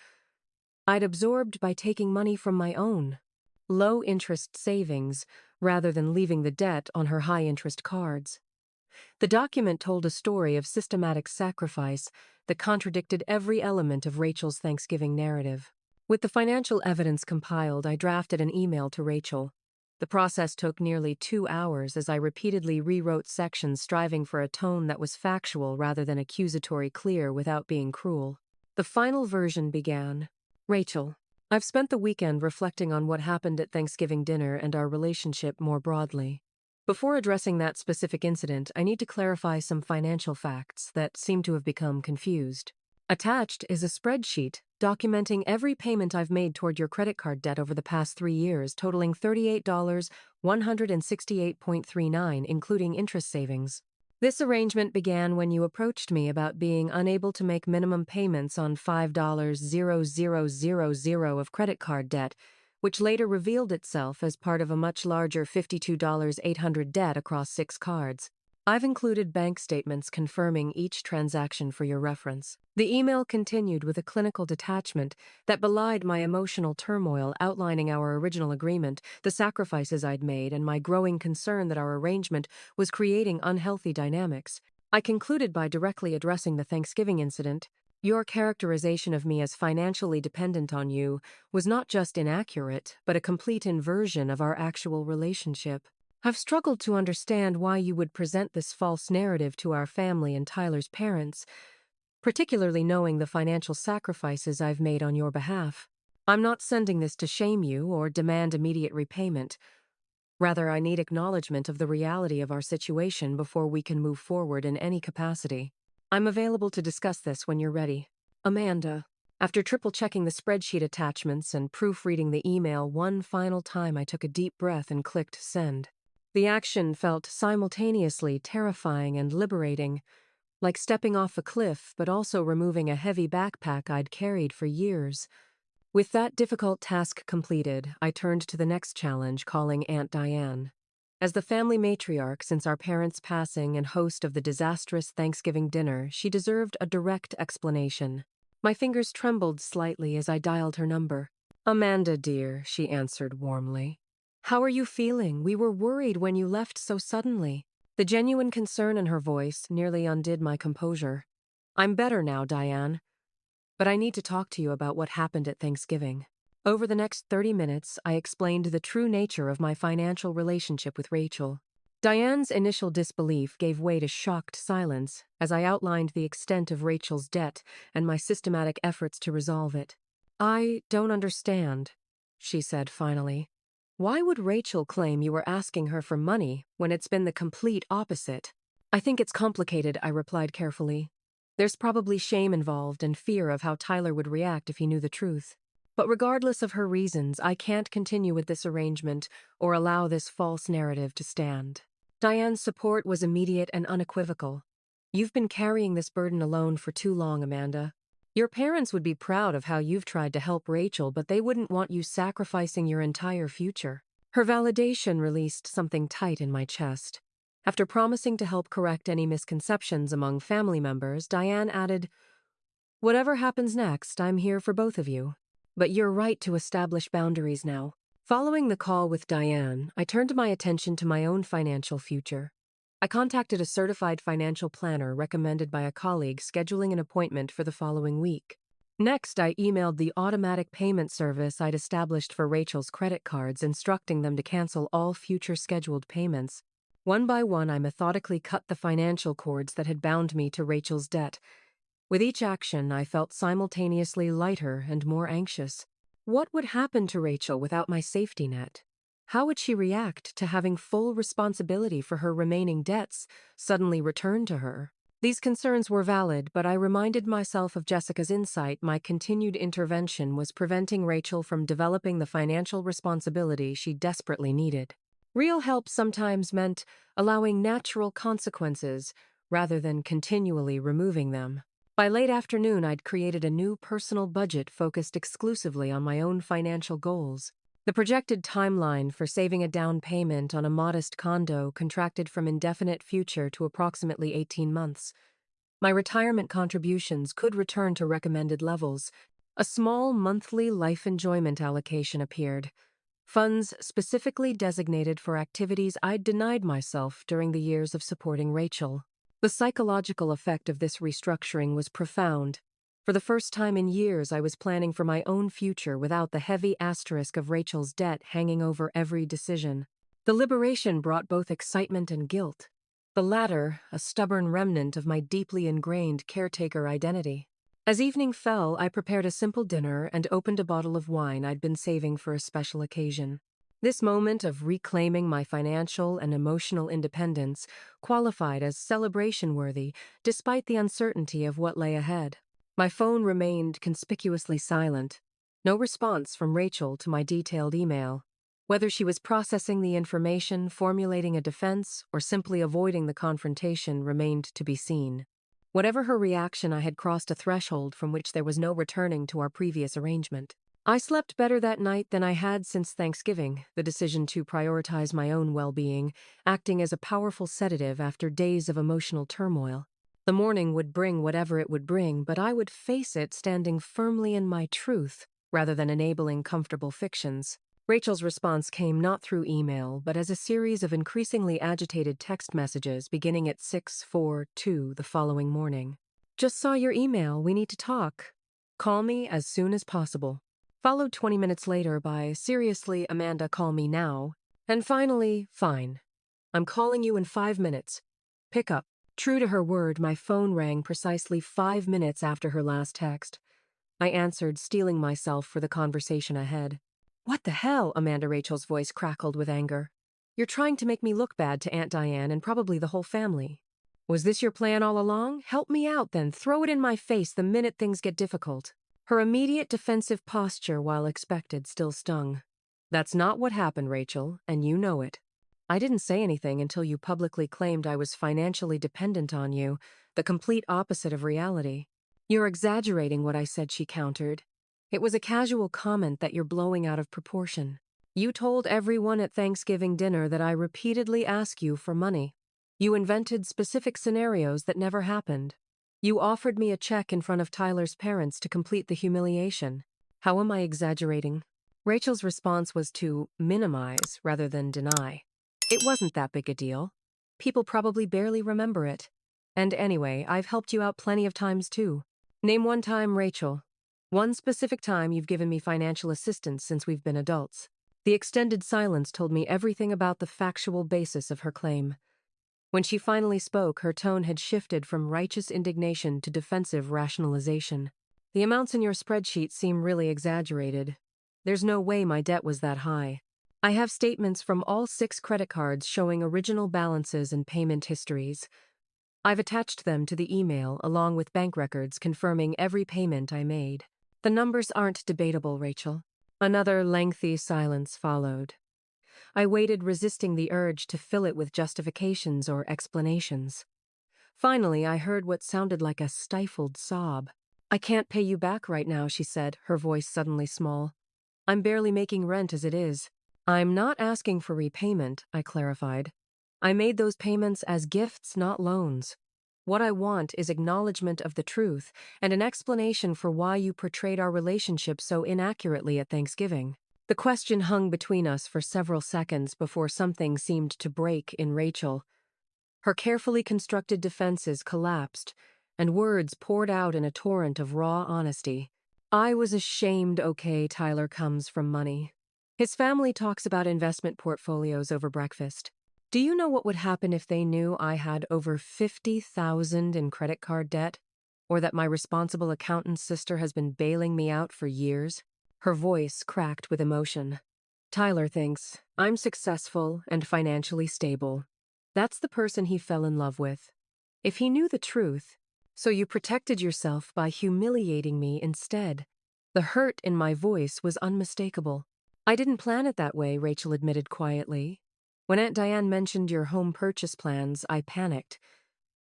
I'd absorbed by taking money from my own low-interest savings rather than leaving the debt on her high-interest cards. The document told a story of systematic sacrifice that contradicted every element of Rachel's Thanksgiving narrative. With the financial evidence compiled, I drafted an email to Rachel. The process took nearly 2 hours as I repeatedly rewrote sections striving for a tone that was factual rather than accusatory clear without being cruel. The final version began, Rachel, I've spent the weekend reflecting on what happened at Thanksgiving dinner and our relationship more broadly. Before addressing that specific incident, I need to clarify some financial facts that seem to have become confused. Attached is a spreadsheet documenting every payment I've made toward your credit card debt over the past 3 years, totaling $38, 168.39, including interest savings. This arrangement began when you approached me about being unable to make minimum payments on $5,000 of credit card debt, which later revealed itself as part of a much larger $52,800 debt across 6 cards. I've included bank statements confirming each transaction for your reference. The email continued with a clinical detachment that belied my emotional turmoil, outlining our original agreement, the sacrifices I'd made, and my growing concern that our arrangement was creating unhealthy dynamics. I concluded by directly addressing the Thanksgiving incident. Your characterization of me as financially dependent on you was not just inaccurate, but a complete inversion of our actual relationship. I've struggled to understand why you would present this false narrative to our family and Tyler's parents, particularly knowing the financial sacrifices I've made on your behalf. I'm not sending this to shame you or demand immediate repayment. Rather, I need acknowledgement of the reality of our situation before we can move forward in any capacity. I'm available to discuss this when you're ready. Amanda. After triple-checking the spreadsheet attachments and proofreading the email one final time, I took a deep breath and clicked send. The action felt simultaneously terrifying and liberating, like stepping off a cliff but also removing a heavy backpack I'd carried for years. With that difficult task completed, I turned to the next challenge, calling Aunt Diane. As the family matriarch since our parents' passing and host of the disastrous Thanksgiving dinner, she deserved a direct explanation. My fingers trembled slightly as I dialed her number. Amanda, dear, she answered warmly. How are you feeling? We were worried when you left so suddenly. The genuine concern in her voice nearly undid my composure. I'm better now, Diane, but I need to talk to you about what happened at Thanksgiving. Over the next 30 minutes, I explained the true nature of my financial relationship with Rachel. Diane's initial disbelief gave way to shocked silence as I outlined the extent of Rachel's debt and my systematic efforts to resolve it. I don't understand, she said finally. Why would Rachel claim you were asking her for money when it's been the complete opposite? I think it's complicated, I replied carefully. There's probably shame involved and fear of how Tyler would react if he knew the truth. But regardless of her reasons, I can't continue with this arrangement or allow this false narrative to stand. Diane's support was immediate and unequivocal. You've been carrying this burden alone for too long, Amanda. Your parents would be proud of how you've tried to help Rachel, but they wouldn't want you sacrificing your entire future. Her validation released something tight in my chest. After promising to help correct any misconceptions among family members, Diane added, Whatever happens next, I'm here for both of you. But you're right to establish boundaries now. Following the call with Diane, I turned my attention to my own financial future. I contacted a certified financial planner recommended by a colleague, scheduling an appointment for the following week. Next, I emailed the automatic payment service I'd established for Rachel's credit cards, instructing them to cancel all future scheduled payments. One by one, I methodically cut the financial cords that had bound me to Rachel's debt. With each action, I felt simultaneously lighter and more anxious. What would happen to Rachel without my safety net? How would she react to having full responsibility for her remaining debts suddenly returned to her? These concerns were valid, but I reminded myself of Jessica's insight. My continued intervention was preventing Rachel from developing the financial responsibility she desperately needed. Real help sometimes meant allowing natural consequences rather than continually removing them. By late afternoon, I'd created a new personal budget focused exclusively on my own financial goals. The projected timeline for saving a down payment on a modest condo contracted from indefinite future to approximately 18 months. My retirement contributions could return to recommended levels. A small monthly life enjoyment allocation appeared. Funds specifically designated for activities I'd denied myself during the years of supporting Rachel. The psychological effect of this restructuring was profound. For the first time in years, I was planning for my own future without the heavy asterisk of Rachel's debt hanging over every decision. The liberation brought both excitement and guilt. The latter, a stubborn remnant of my deeply ingrained caretaker identity. As evening fell, I prepared a simple dinner and opened a bottle of wine I'd been saving for a special occasion. This moment of reclaiming my financial and emotional independence qualified as celebration-worthy despite the uncertainty of what lay ahead. My phone remained conspicuously silent. No response from Rachel to my detailed email. Whether she was processing the information, formulating a defense, or simply avoiding the confrontation remained to be seen. Whatever her reaction, I had crossed a threshold from which there was no returning to our previous arrangement. I slept better that night than I had since Thanksgiving, the decision to prioritize my own well-being, acting as a powerful sedative after days of emotional turmoil. The morning would bring whatever it would bring, but I would face it standing firmly in my truth, rather than enabling comfortable fictions. Rachel's response came not through email, but as a series of increasingly agitated text messages beginning at 6:42 the following morning. Just saw your email, we need to talk. Call me as soon as possible. Followed 20 minutes later by, seriously, Amanda, call me now. And finally, fine. I'm calling you in 5 minutes. Pick up. True to her word, my phone rang precisely 5 minutes after her last text. I answered, steeling myself for the conversation ahead. What the hell? Amanda Rachel's voice crackled with anger. You're trying to make me look bad to Aunt Diane and probably the whole family. Was this your plan all along? Help me out then. Throw it in my face the minute things get difficult. Her immediate defensive posture, while expected, still stung. That's not what happened, Rachel, and you know it. I didn't say anything until you publicly claimed I was financially dependent on you, the complete opposite of reality. You're exaggerating what I said, she countered. It was a casual comment that you're blowing out of proportion. You told everyone at Thanksgiving dinner that I repeatedly asked you for money. You invented specific scenarios that never happened. You offered me a check in front of Tyler's parents to complete the humiliation. How am I exaggerating? Rachel's response was to minimize rather than deny. It wasn't that big a deal. People probably barely remember it. And anyway, I've helped you out plenty of times too. Name one time, Rachel. One specific time you've given me financial assistance since we've been adults. The extended silence told me everything about the factual basis of her claim. When she finally spoke, her tone had shifted from righteous indignation to defensive rationalization. The amounts in your spreadsheet seem really exaggerated. There's no way my debt was that high. I have statements from all 6 credit cards showing original balances and payment histories. I've attached them to the email along with bank records confirming every payment I made. The numbers aren't debatable, Rachel. Another lengthy silence followed. I waited, resisting the urge to fill it with justifications or explanations. Finally, I heard what sounded like a stifled sob. I can't pay you back right now, she said, her voice suddenly small. I'm barely making rent as it is. I'm not asking for repayment, I clarified. I made those payments as gifts, not loans. What I want is acknowledgement of the truth and an explanation for why you portrayed our relationship so inaccurately at Thanksgiving. The question hung between us for several seconds before something seemed to break in Rachel. Her carefully constructed defenses collapsed, and words poured out in a torrent of raw honesty. I was ashamed. Okay, Tyler comes from money. His family talks about investment portfolios over breakfast. Do you know what would happen if they knew I had over $50,000 in credit card debt? Or that my responsible accountant's sister has been bailing me out for years? Her voice cracked with emotion. Tyler thinks I'm successful and financially stable. That's the person he fell in love with. If he knew the truth, so you protected yourself by humiliating me instead. The hurt in my voice was unmistakable. I didn't plan it that way, Rachel admitted quietly. When Aunt Diane mentioned your home purchase plans, I panicked.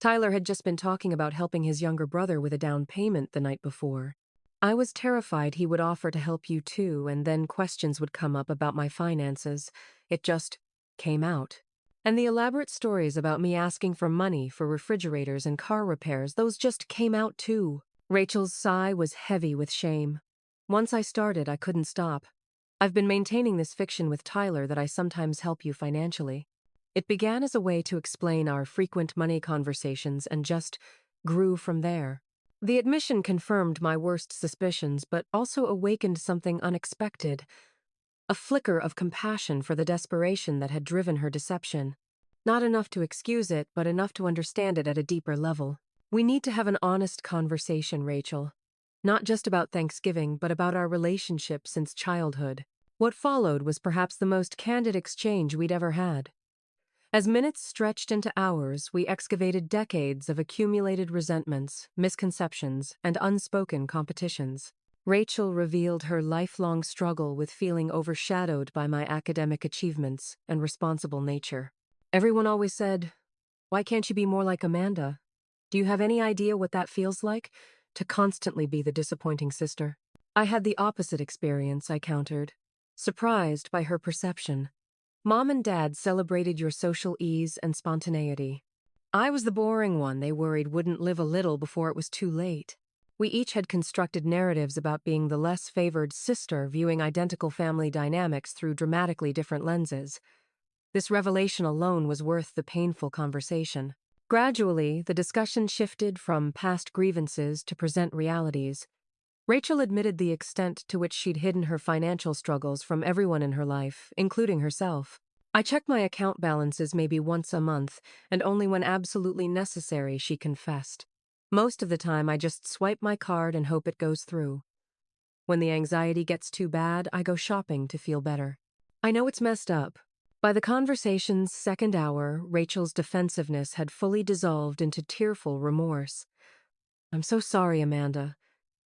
Tyler had just been talking about helping his younger brother with a down payment the night before. I was terrified he would offer to help you too, and then questions would come up about my finances. It just came out. And the elaborate stories about me asking for money for refrigerators and car repairs, those just came out too. Rachel's sigh was heavy with shame. Once I started, I couldn't stop. I've been maintaining this fiction with Tyler that I sometimes help you financially. It began as a way to explain our frequent money conversations and just grew from there. The admission confirmed my worst suspicions, but also awakened something unexpected. A flicker of compassion for the desperation that had driven her deception. Not enough to excuse it, but enough to understand it at a deeper level. We need to have an honest conversation, Rachel. Not just about Thanksgiving, but about our relationship since childhood. What followed was perhaps the most candid exchange we'd ever had. As minutes stretched into hours, we excavated decades of accumulated resentments, misconceptions, and unspoken competitions. Rachel revealed her lifelong struggle with feeling overshadowed by my academic achievements and responsible nature. Everyone always said, "Why can't you be more like Amanda?" Do you have any idea what that feels like? To constantly be the disappointing sister. I had the opposite experience, I countered, surprised by her perception. Mom and Dad celebrated your social ease and spontaneity. I was the boring one they worried wouldn't live a little before it was too late. We each had constructed narratives about being the less favored sister, viewing identical family dynamics through dramatically different lenses. This revelation alone was worth the painful conversation. Gradually, the discussion shifted from past grievances to present realities. Rachel admitted the extent to which she'd hidden her financial struggles from everyone in her life, including herself. I checked my account balances maybe once a month, and only when absolutely necessary, she confessed. Most of the time, I just swipe my card and hope it goes through. When the anxiety gets too bad, I go shopping to feel better. I know it's messed up. By the conversation's second hour, Rachel's defensiveness had fully dissolved into tearful remorse. I'm so sorry, Amanda.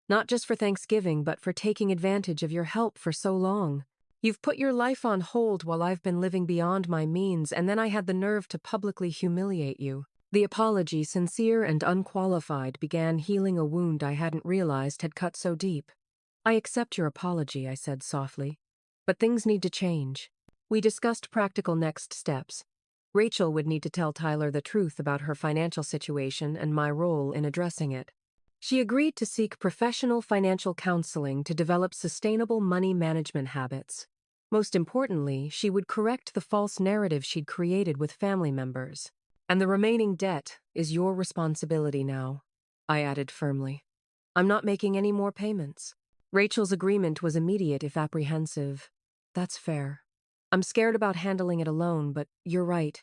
Not just for Thanksgiving, but for taking advantage of your help for so long. You've put your life on hold while I've been living beyond my means, and then I had the nerve to publicly humiliate you. The apology, sincere and unqualified, began healing a wound I hadn't realized had cut so deep. I accept your apology, I said softly. But things need to change. We discussed practical next steps. Rachel would need to tell Tyler the truth about her financial situation and my role in addressing it. She agreed to seek professional financial counseling to develop sustainable money management habits. Most importantly, she would correct the false narrative she'd created with family members. And the remaining debt is your responsibility now, I added firmly. I'm not making any more payments. Rachel's agreement was immediate if apprehensive. That's fair. I'm scared about handling it alone, but you're right.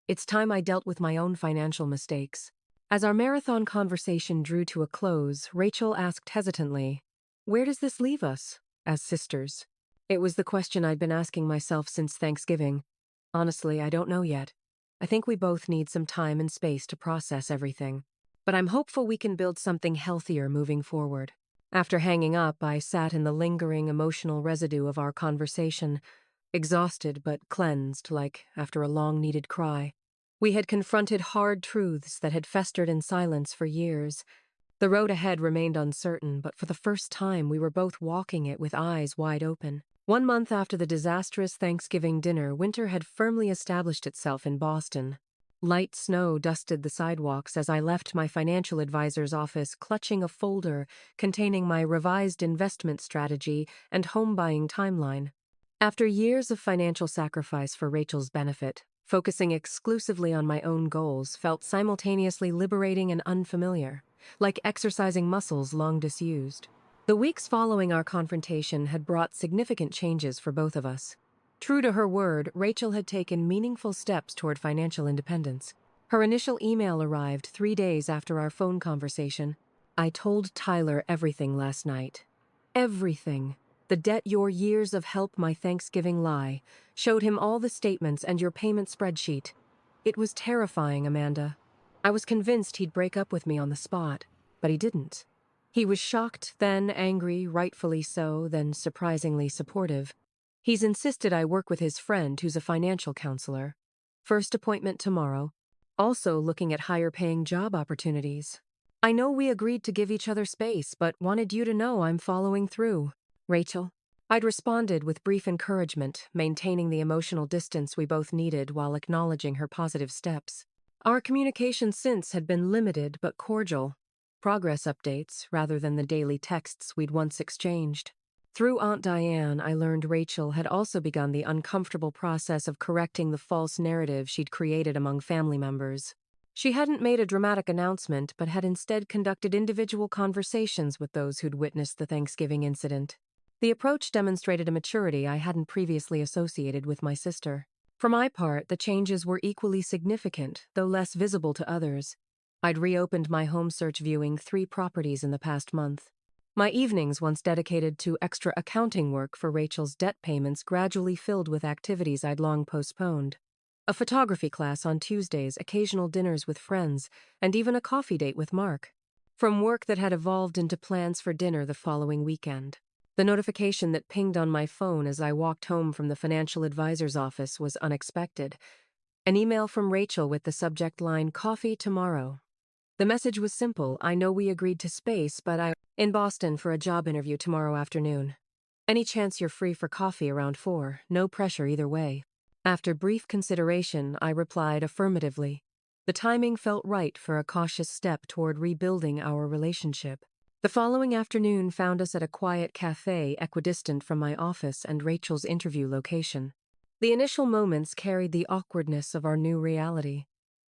It's time I dealt with my own financial mistakes. As our marathon conversation drew to a close, Rachel asked hesitantly, "Where does this leave us, as sisters?" It was the question I'd been asking myself since Thanksgiving. Honestly, I don't know yet. I think we both need some time and space to process everything. But I'm hopeful we can build something healthier moving forward. After hanging up, I sat in the lingering emotional residue of our conversation, exhausted but cleansed like after a long-needed cry. We had confronted hard truths that had festered in silence for years. The road ahead remained uncertain, but for the first time we were both walking it with eyes wide open. 1 month after the disastrous Thanksgiving dinner, winter had firmly established itself in Boston. Light snow dusted the sidewalks as I left my financial advisor's office clutching a folder containing my revised investment strategy and home buying timeline. After years of financial sacrifice for Rachel's benefit, focusing exclusively on my own goals felt simultaneously liberating and unfamiliar, like exercising muscles long disused. The weeks following our confrontation had brought significant changes for both of us. True to her word, Rachel had taken meaningful steps toward financial independence. Her initial email arrived 3 days after our phone conversation. "I told Tyler everything last night. Everything. The debt your years of help my Thanksgiving lie. Showed him all the statements and your payment spreadsheet. It was terrifying, Amanda. I was convinced he'd break up with me on the spot, but he didn't. He was shocked, then angry, rightfully so, then surprisingly supportive. He's insisted I work with his friend who's a financial counselor. First appointment tomorrow. Also looking at higher-paying job opportunities. I know we agreed to give each other space, but wanted you to know I'm following through. Rachel." I'd responded with brief encouragement, maintaining the emotional distance we both needed while acknowledging her positive steps. Our communication since had been limited but cordial. Progress updates rather than the daily texts we'd once exchanged. Through Aunt Diane, I learned Rachel had also begun the uncomfortable process of correcting the false narrative she'd created among family members. She hadn't made a dramatic announcement, but had instead conducted individual conversations with those who'd witnessed the Thanksgiving incident. The approach demonstrated a maturity I hadn't previously associated with my sister. For my part, the changes were equally significant, though less visible to others. I'd reopened my home search, viewing 3 properties in the past month. My evenings, once dedicated to extra accounting work for Rachel's debt payments, gradually filled with activities I'd long postponed. A photography class on Tuesdays, occasional dinners with friends, and even a coffee date with Mark. From work that had evolved into plans for dinner the following weekend. The notification that pinged on my phone as I walked home from the financial advisor's office was unexpected. An email from Rachel with the subject line, "Coffee tomorrow." The message was simple. "I know we agreed to space, but I'm in Boston for a job interview tomorrow afternoon. Any chance you're free for coffee around 4? No pressure either way." After brief consideration, I replied affirmatively. The timing felt right for a cautious step toward rebuilding our relationship. The following afternoon found us at a quiet cafe equidistant from my office and Rachel's interview location. The initial moments carried the awkwardness of our new reality.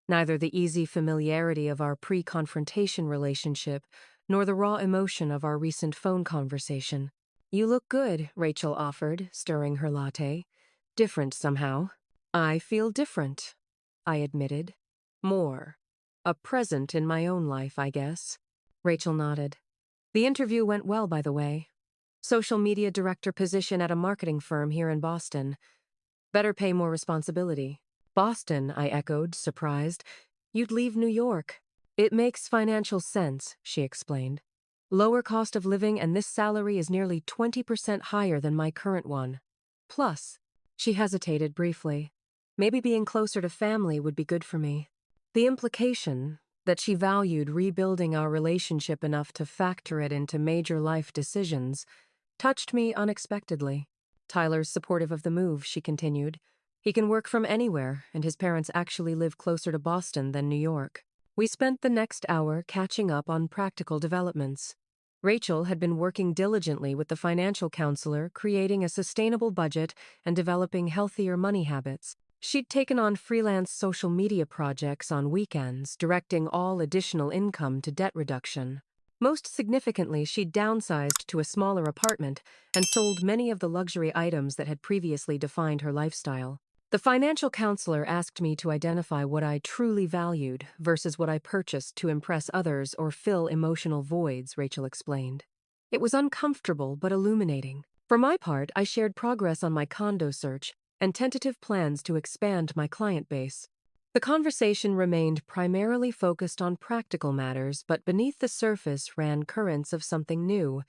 Neither the easy familiarity of our pre-confrontation relationship nor the raw emotion of our recent phone conversation. "You look good," Rachel offered, stirring her latte. "Different somehow." "I feel different," I admitted. "More. A present in my own life, I guess." Rachel nodded. "The interview went well, by the way. Social media director position at a marketing firm here in Boston. Better pay, more responsibility." "Boston," I echoed, surprised. "You'd leave New York." "It makes financial sense," she explained. "Lower cost of living, and this salary is nearly 20% higher than my current one. Plus," she hesitated briefly, "maybe being closer to family would be good for me." The implication that she valued rebuilding our relationship enough to factor it into major life decisions touched me unexpectedly. "Tyler's supportive of the move," she continued. "He can work from anywhere, and his parents actually live closer to Boston than New York." We spent the next hour catching up on practical developments. Rachel had been working diligently with the financial counselor, creating a sustainable budget and developing healthier money habits. She'd taken on freelance social media projects on weekends, directing all additional income to debt reduction. Most significantly, she'd downsized to a smaller apartment and sold many of the luxury items that had previously defined her lifestyle. The financial counselor asked me to identify what I truly valued versus what I purchased to impress others or fill emotional voids, Rachel explained. It was uncomfortable but illuminating. For my part, I shared progress on my condo search and tentative plans to expand my client base. The conversation remained primarily focused on practical matters, but beneath the surface ran currents of something new: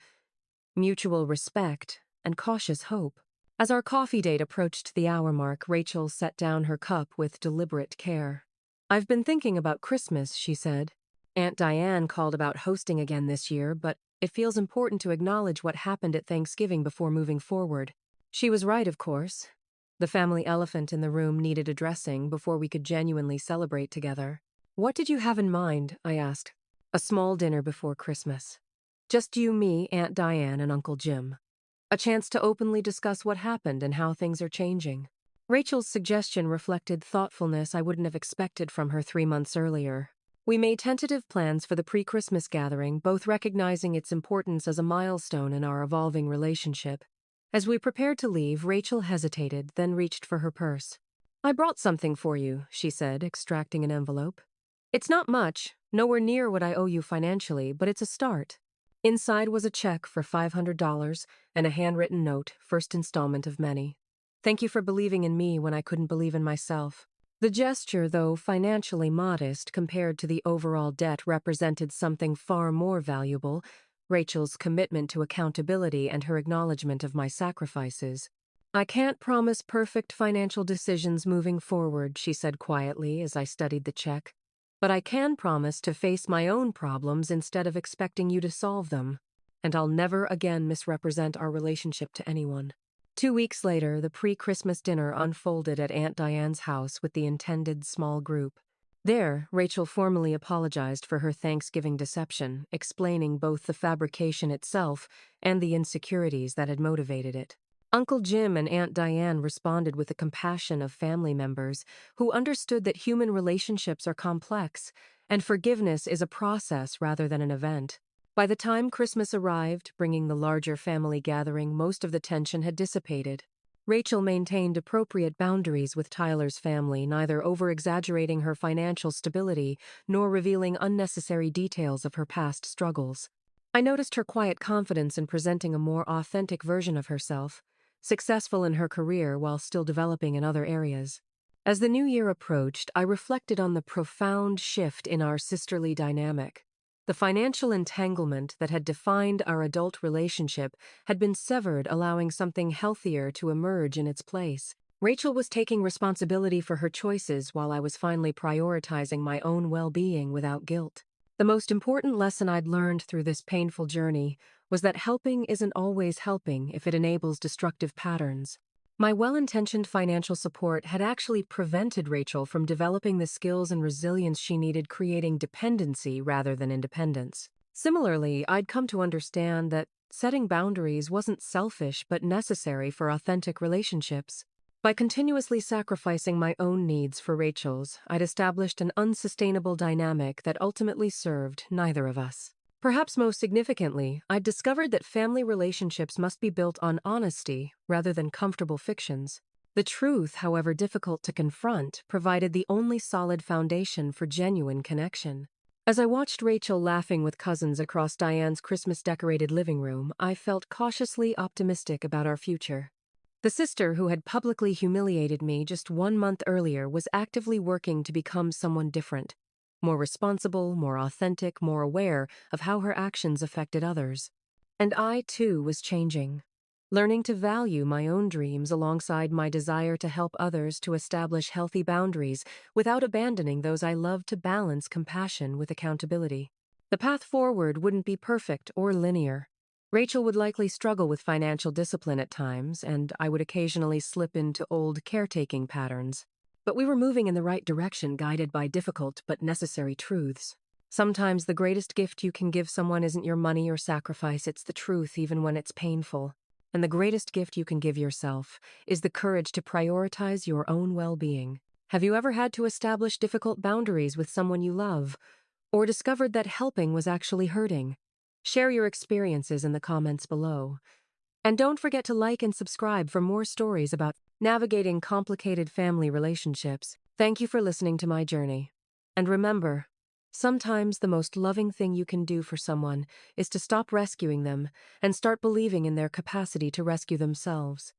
mutual respect and cautious hope. As our coffee date approached the hour mark, Rachel set down her cup with deliberate care. "I've been thinking about Christmas," she said. "Aunt Diane called about hosting again this year, but it feels important to acknowledge what happened at Thanksgiving before moving forward." She was right, of course. The family elephant in the room needed addressing before we could genuinely celebrate together. "What did you have in mind?" I asked. "A small dinner before Christmas. Just you, me, Aunt Diane, and Uncle Jim. A chance to openly discuss what happened and how things are changing." Rachel's suggestion reflected thoughtfulness I wouldn't have expected from her 3 months earlier. We made tentative plans for the pre-Christmas gathering, both recognizing its importance as a milestone in our evolving relationship. As we prepared to leave, Rachel hesitated, then reached for her purse. "I brought something for you," she said, extracting an envelope. "It's not much, nowhere near what I owe you financially, but it's a start." Inside was a check for $500 and a handwritten note, first installment of many. "Thank you for believing in me when I couldn't believe in myself." The gesture, though financially modest compared to the overall debt, represented something far more valuable: Rachel's commitment to accountability and her acknowledgement of my sacrifices. "I can't promise perfect financial decisions moving forward," she said quietly as I studied the check. "But I can promise to face my own problems instead of expecting you to solve them. And I'll never again misrepresent our relationship to anyone." 2 weeks later, the pre-Christmas dinner unfolded at Aunt Diane's house with the intended small group. There, Rachel formally apologized for her Thanksgiving deception, explaining both the fabrication itself and the insecurities that had motivated it. Uncle Jim and Aunt Diane responded with the compassion of family members who understood that human relationships are complex and forgiveness is a process rather than an event. By the time Christmas arrived, bringing the larger family gathering, most of the tension had dissipated. Rachel maintained appropriate boundaries with Tyler's family, neither over-exaggerating her financial stability nor revealing unnecessary details of her past struggles. I noticed her quiet confidence in presenting a more authentic version of herself, successful in her career while still developing in other areas. As the new year approached, I reflected on the profound shift in our sisterly dynamic. The financial entanglement that had defined our adult relationship had been severed, allowing something healthier to emerge in its place. Rachel was taking responsibility for her choices while I was finally prioritizing my own well-being without guilt. The most important lesson I'd learned through this painful journey was that helping isn't always helping if it enables destructive patterns. My well-intentioned financial support had actually prevented Rachel from developing the skills and resilience she needed, creating dependency rather than independence. Similarly, I'd come to understand that setting boundaries wasn't selfish but necessary for authentic relationships. By continuously sacrificing my own needs for Rachel's, I'd established an unsustainable dynamic that ultimately served neither of us. Perhaps most significantly, I'd discovered that family relationships must be built on honesty rather than comfortable fictions. The truth, however difficult to confront, provided the only solid foundation for genuine connection. As I watched Rachel laughing with cousins across Diane's Christmas-decorated living room, I felt cautiously optimistic about our future. The sister who had publicly humiliated me just 1 month earlier was actively working to become someone different. More responsible, more authentic, more aware of how her actions affected others. And I, too, was changing, learning to value my own dreams alongside my desire to help others to establish healthy boundaries without abandoning those I loved, to balance compassion with accountability. The path forward wouldn't be perfect or linear. Rachel would likely struggle with financial discipline at times, and I would occasionally slip into old caretaking patterns. But we were moving in the right direction, guided by difficult but necessary truths. Sometimes the greatest gift you can give someone isn't your money or sacrifice, it's the truth, even when it's painful. And the greatest gift you can give yourself is the courage to prioritize your own well-being. Have you ever had to establish difficult boundaries with someone you love, or discovered that helping was actually hurting? Share your experiences in the comments below. And don't forget to like and subscribe for more stories about navigating complicated family relationships. Thank you for listening to my journey. And remember, sometimes the most loving thing you can do for someone is to stop rescuing them and start believing in their capacity to rescue themselves.